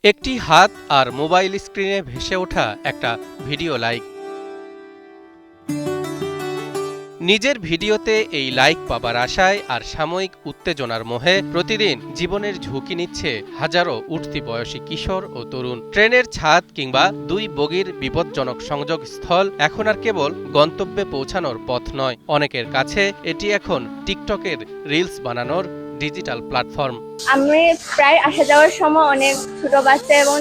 একটি হাত আর মোবাইল স্ক্রিনে ভেসে ওঠা একটা ভিডিও লাইক। নিজের ভিডিওতে এই লাইক পাবার আশায় আর সাময়িক উত্তেজনার মোহে প্রতিদিন জীবনের ঝুঁকি নিচ্ছে হাজারো উঠতি বয়সী কিশোর ও তরুণ। ট্রেনের ছাদ কিংবা দুই বগির বিপজ্জনক সংযোগ স্থল এখন আর কেবল গন্তব্যে পৌঁছানোর পথ নয়, অনেকের কাছে এটি এখন টিকটকের রিলস বানানোর ডিজিটাল প্ল্যাটফর্ম। আমি প্রায় আসা যাওয়ার সময় অনেক ছোট বাচ্চা এবং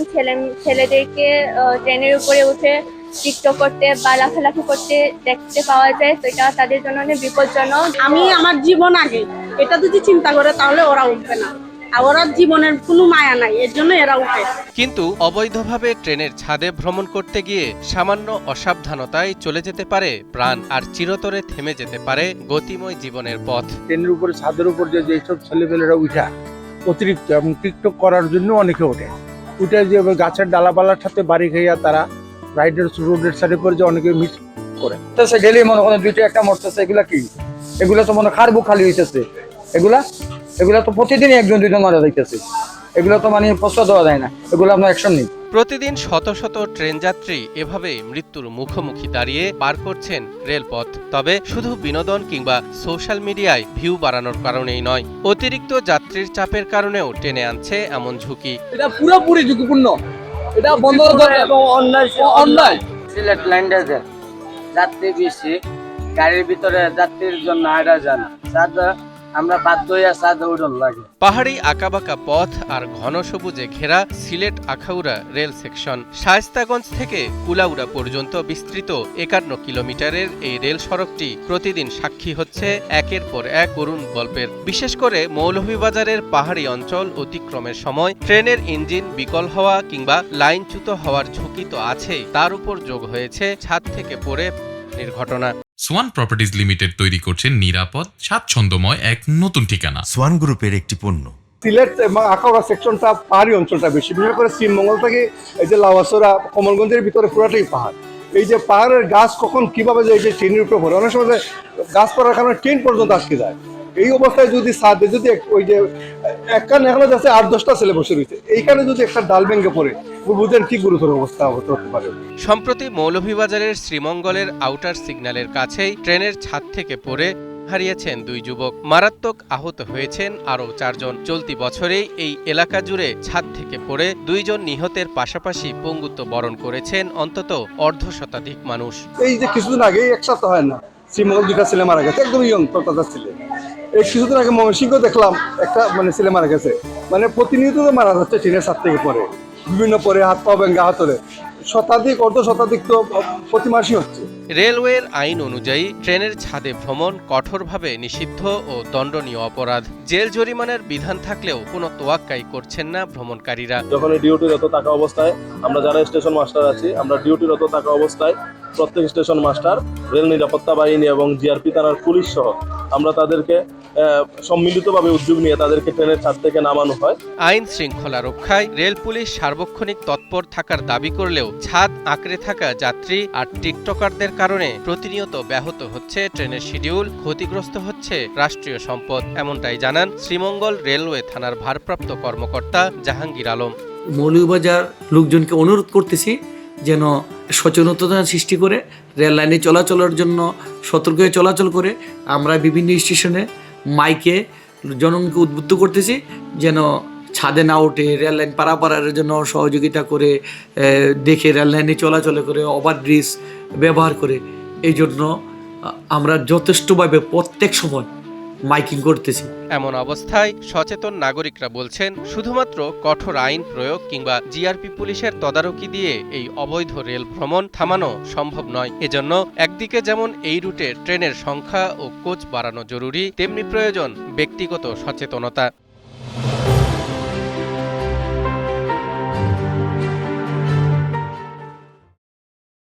ছেলেদেরকে ট্রেনের উপরে উঠে টিকটক করতে বা লাফালাফি করতে দেখতে পাওয়া যায়, তো এটা তাদের জন্য অনেক বিপজ্জনক। আমি আমার জীবন আগে এটা যদি চিন্তা করে তাহলে ওরা উঠবে না, আর ওরা জীবনের কোনো মায়া নাই, এর জন্য এরা উঠে। কিন্তু অবৈধভাবে ট্রেনের ছাদে ভ্রমণ করতে গিয়ে সামান্য অসাবধানতায় চলে যেতে পারে প্রাণ, আর চিরতরে থেমে যেতে পারে গতিময় জীবনের পথ। ট্রেনের উপরে ছাদের উপর যেসব ছেলেপেলেরা উঠা অতিরিক্ত এবং টিকটক করার জন্য অনেকে ওঠে যে গাছের ডালাপালার সাথে বাড়ি খাইয়া তারা রাইডার রোডের সাইডে পরে যে অনেকে মিস করে ডেলি মনে করেন দুইটা একটা মরতেছে। এগুলা কি? এগুলা তো মনে খারবো খালি হইতেছে। এগুলা তো প্রতিদিনই একজন দুইজন মারা যাইতেছে। এগুলা তো মানে প্রশ্রয় দেওয়া যায় না, এগুলো আপনার অ্যাকশন নেই। প্রতিদিন শত শত ট্রেন যাত্রী এভাবে মৃত্যুর মুখোমুখি দাঁড়িয়ে পার করছেন রেলপথ। তবে শুধু বিনোদন কিংবা সোশ্যাল মিডিয়ায় ভিউ বাড়ানোর কারণেই নয়, অতিরিক্ত যাত্রীর চাপের কারণেও টেনে আনছে এমন ঝুঁকি। এটা পুরোপুরি ঝুঁকিপূর্ণ, এটা বন্ধ অন্যায়। সিলেট ল্যান্ডার্সে যাত্রী বেশি, গাড়ির ভিতরে যাত্রীর জন্য হাঁটা যায় না, আমরা বাধ্য হইয়া ছাদে উঠন লাগে। পাহাড়ি আঁকাবাঁকা পথ আর ঘন সবুজে ঘেরা সিলেট আখাউড়া রেল সেকশন। শায়েস্তাগঞ্জ থেকে কুলাউড়া পর্যন্ত বিস্তৃত 51 কিলোমিটারের এই রেল সড়কটি প্রতিদিন সাক্ষী হচ্ছে একের পর এক করুণ গল্পের। বিশেষ করে মৌলভীবাজারের পাহাড়ি অঞ্চল অতিক্রমের সময় ট্রেনের ইঞ্জিন বিকল হওয়া কিংবা লাইনচ্যুত হওয়ার ঝুঁকি তো আছেই, তার উপর যোগ হয়েছে ছাদ থেকে পড়ে ঘটনা। সোয়ান প্রপার্টিজ লিমিটেড তৈরি করছে নিরাপদ স্বাচ্ছন্দ্যময় এক নতুন ঠিকানা। সোয়ান গ্রুপের একটি পণ্য। সিলেট এবং আখাউড়া সেকশনটা পাহাড়ি অঞ্চলটা বেশি, বিশেষ করে শ্রীমঙ্গল থেকে এই যে লাওয়াসরা কমলগঞ্জের ভিতরে পুরাটাই পাহাড়। এই যে পাহাড়ের গাছ কখন কিভাবে যে এই যে ট্রেনের উপরে পড়ে, অনেক সময় গাছ পড়ার কারণে ট্রেন পর্যন্ত আটকে যায়। এই অবস্থায় যদি ছাদে যদি ওই যে একখান এখনো যাচ্ছে 8-10টা ছেলে বসে রয়েছে, এইখানে যদি একটা ডাল ভেঙে পড়ে বুঝেন কি গুরুতর অবস্থা হতে পারে। সম্প্রতি মৌলভীবাজারের শ্রীমঙ্গলের আউটার সিগন্যালের কাছেই ট্রেনের ছাদ থেকে পড়ে হারিয়েছেন দুই যুবক, মারাত্মক আহত হয়েছেন আরও 4 জন। চলতি বছরেই এই এলাকা জুড়ে ছাদ থেকে পড়ে 2 জন নিহতের পাশাপাশি পঙ্গুত্ব বরণ করেছেন অন্তত অর্ধশতাধিক মানুষ। এই যে কিছুদিন আগে একসাথে হয় না, শ্রীমঙ্গল 2টা ছেলে মারা গেছে, একদম ইয়ং তরতাজা ছেলে। এই কিছুদিন আগে ময়মনসিংহ দেখলাম একটা ছেলে মারা গেছে। প্রতিনিয়ত মারা যাচ্ছে ট্রেনের ছাদ থেকে পড়ে, বিভিন্ন পরে হাত পা ভেঙে হাতরে অর্ধশতাধিক তো প্রতি মাসই হচ্ছে। রেলওয়ের আইন অনুযায়ী ট্রেনের ছাদে ভ্রমণ কঠোরভাবে নিষিদ্ধ ও দণ্ডনীয় অপরাধ। জেল জরিমানার বিধান থাকলেও কোনো তোয়াক্কাই করছেন না ভ্রমণকারীরা। যখন ডিউটিরত থাকা অবস্থায় আমরা যারা স্টেশন মাস্টার আছি, আমরা ডিউটিরত থাকা অবস্থায় প্রত্যেক স্টেশন মাস্টার, রেল নিরাপত্তা বাহিনী এবং জিআরপি থানার পুলিশ সহ আমরা তাদেরকে সম্মিলিতভাবে উদ্যোগ নিয়ে তাদেরকে ট্রেনের ছাদ থেকে নামানো হয়। আইন শৃঙ্খলা রক্ষায় রেল পুলিশ সার্বক্ষণিক তৎপর থাকার দাবি করলেও ছাদ আঁকড়ে থাকা যাত্রী আর টিকটকারদের কারণে প্রতিনিয়ত ব্যাহত হচ্ছে ট্রেনের শিডিউল, ক্ষতিগ্রস্ত হচ্ছে রাষ্ট্রীয় সম্পদ, এমনটাই জানান শ্রীমঙ্গল রেলওয়ে থানার ভারপ্রাপ্ত কর্মকর্তা জাহাঙ্গীর আলম। মৌলভীবাজার লোকজনকে অনুরোধ করতেছি যেন সচেতনতা সৃষ্টি করে রেল লাইনে চলাচলের জন্য সতর্ক হয়ে চলাচল করে। আমরা বিভিন্ন স্টেশনে মাইকে জনগণকে উদ্বুদ্ধ করতেছি যেন ছাদে না উঠে রেল লাইন পারাপারের জন্য সহযোগিতা করে, দেখে রেল লাইনে চলাচল করে, ওভারব্রিজ ব্যবহার করে। এই জন্য আমরা যথেষ্টভাবে প্রত্যেক সময় মাইকিং করতেছি। এমন অবস্থায় সচেতন নাগরিকরা বলছেন, শুধুমাত্র কঠোর আইন প্রয়োগ কিংবা জিআরপি পুলিশের তদারকি দিয়ে এই অবৈধ রেল ভ্রমণ থামানো সম্ভব নয়। এজন্য একদিকে যেমন এই রুটে ট্রেনের সংখ্যা ও কোচ বাড়ানো জরুরি, তেমনি প্রয়োজন ব্যক্তিগত সচেতনতা।